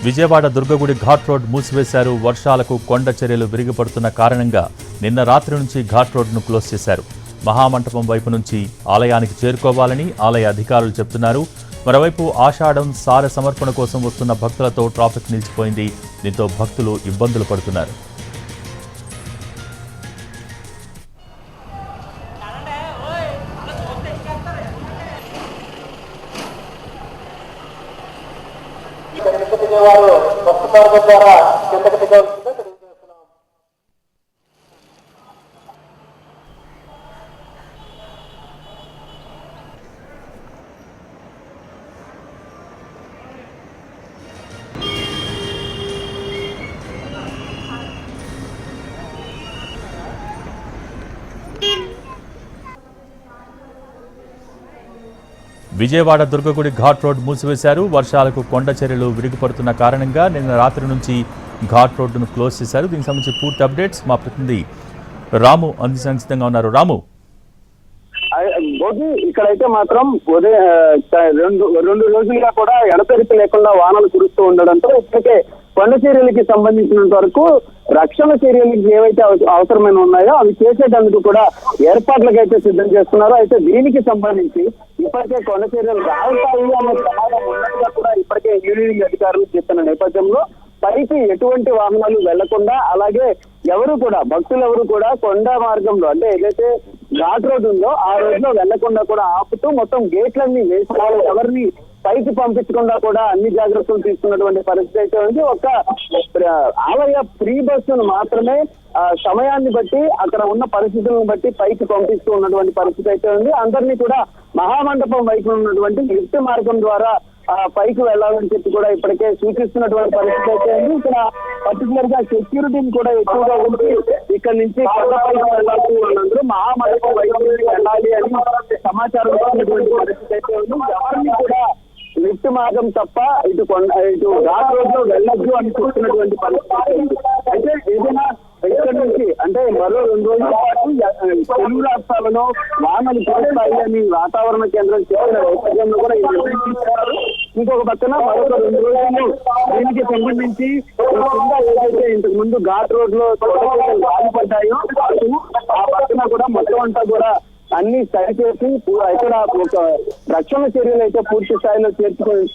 Vijayawada దుర్గగుడి ghat road మూసివేశారు. వర్షాలకు కొండ చర్యలు విరిగిపడుతున్న కారణంగా నిన్న రాత్రి నుంచి ఘాట్ రోడ్ను క్లోజ్ చేశారు. మహామంటపం వైపు నుంచి ఆలయానికి చేరుకోవాలని ఆలయ అధికారులు చెబుతున్నారు. మరోవైపు ఆషాఢం సార సమర్పణ కోసం వస్తున్న భక్తులతో ట్రాఫిక్ నిలిచిపోయింది. దీంతో భక్తులు ఇబ్బందులు పడుతున్నారు. విజయవాడ దుర్గగుడి ఘాట్ రోడ్ మూసివేశారు. వర్షాలకు కొండ చర్యలు విరిగిపడుతున్న కారణంగా నిన్న రాత్రి నుంచి ఘాట్ రోడ్డును క్లోజ్ చేశారు. దీనికి సంబంధించి పూర్తి అప్డేట్స్ మా ప్రతినిధి రాము అందించడానికి సిద్ధంగా ఉన్నారు. రాము, ఇక్కడైతే మాత్రం ఉదయం రెండు రోజులుగా కూడా ఎడతెరిపి లేకుండా వానలు కురుస్తూ ఉండడంతో ఇప్పటికే కొండ చర్యలకి సంబంధించినంత వరకు రక్షణ చర్యలకి ఏవైతే అవసరమైన ఉన్నాయో అవి చేసేటందుకు కూడా ఏర్పాట్లకైతే సిద్ధం చేస్తున్నారు. అయితే దీనికి సంబంధించి ఇప్పటికే కొండ చర్యలు రావుతాయి అనే ప్రమాదం ఉన్నట్టుగా కూడా ఇప్పటికే ఇంజనీరింగ్ అధికారులు చెప్పిన నేపథ్యంలో పైకి ఎటువంటి వాహనాలు వెళ్లకుండా, అలాగే ఎవరు కూడా భక్తులు ఎవరు కూడా కొండ మార్గంలో అంటే ఏదైతే ఘాట్ రోడ్ ఉందో ఆ రోడ్ లో వెళ్లకుండా కూడా ఆపుతూ మొత్తం గేట్లన్నీ వేసి ఎవరిని పైకి పంపించకుండా కూడా అన్ని జాగ్రత్తలు తీసుకున్నటువంటి పరిస్థితి అయితే ఉంది. ఒక ఆలయ ఫ్రీ బస్సును మాత్రమే సమయాన్ని బట్టి అక్కడ ఉన్న పరిస్థితులను బట్టి పైకి పంపిస్తూ ఉన్నటువంటి పరిస్థితి అయితే ఉంది. అందరినీ కూడా మహామండపం వైపు ఉన్నటువంటి లిఫ్ట్ మార్గం ద్వారా పైకి వెళ్లాలని చెప్పి కూడా ఇప్పటికే సూచిస్తున్నటువంటి పరిస్థితి అయితే ఉంది. ఇక్కడ పర్టికులర్ గా సెక్యూరిటీని కూడా ఎక్కువగా ఉండి ఇక్కడ నుంచి కొండపైకి వెళ్లాల్సి వాళ్ళందరూ మహామండపం వైపు వెళ్ళాలి అని సమాచారం ఇచ్చినటువంటి పరిస్థితి అయితే ఉంది. ఎవరిని కూడా లిఫ్ట్ మార్గం తప్ప ఇటు ఘాట్ రోడ్ లో వెళ్ళొద్దు అని చూస్తున్నటువంటి పరిస్థితి. అయితే ఏదైనా ఇక్కడ నుంచి అంటే మరో 2 రోజుల పాటు తెలుగు రాష్ట్రాలలో వానలు కురుస్తాయి అని వాతావరణ కేంద్రం చెప్పిన నేపథ్యంలో కూడా ఈ నిర్ణయం తీసుకున్నారు. ఇంకొక పక్కన మరొక 2 రోజులు దీనికి సంబంధించి కింద ఏదైతే ఇంతకు ముందు ఘాట్ రోడ్ లో గాలిపడ్డాయో ఆ పక్కన కూడా మొత్తం అంతా కూడా అన్ని సరిచేసి ఇక్కడ ఒక రక్షణ చర్యలు అయితే పూర్తి స్థాయిలో చేర్చుకొని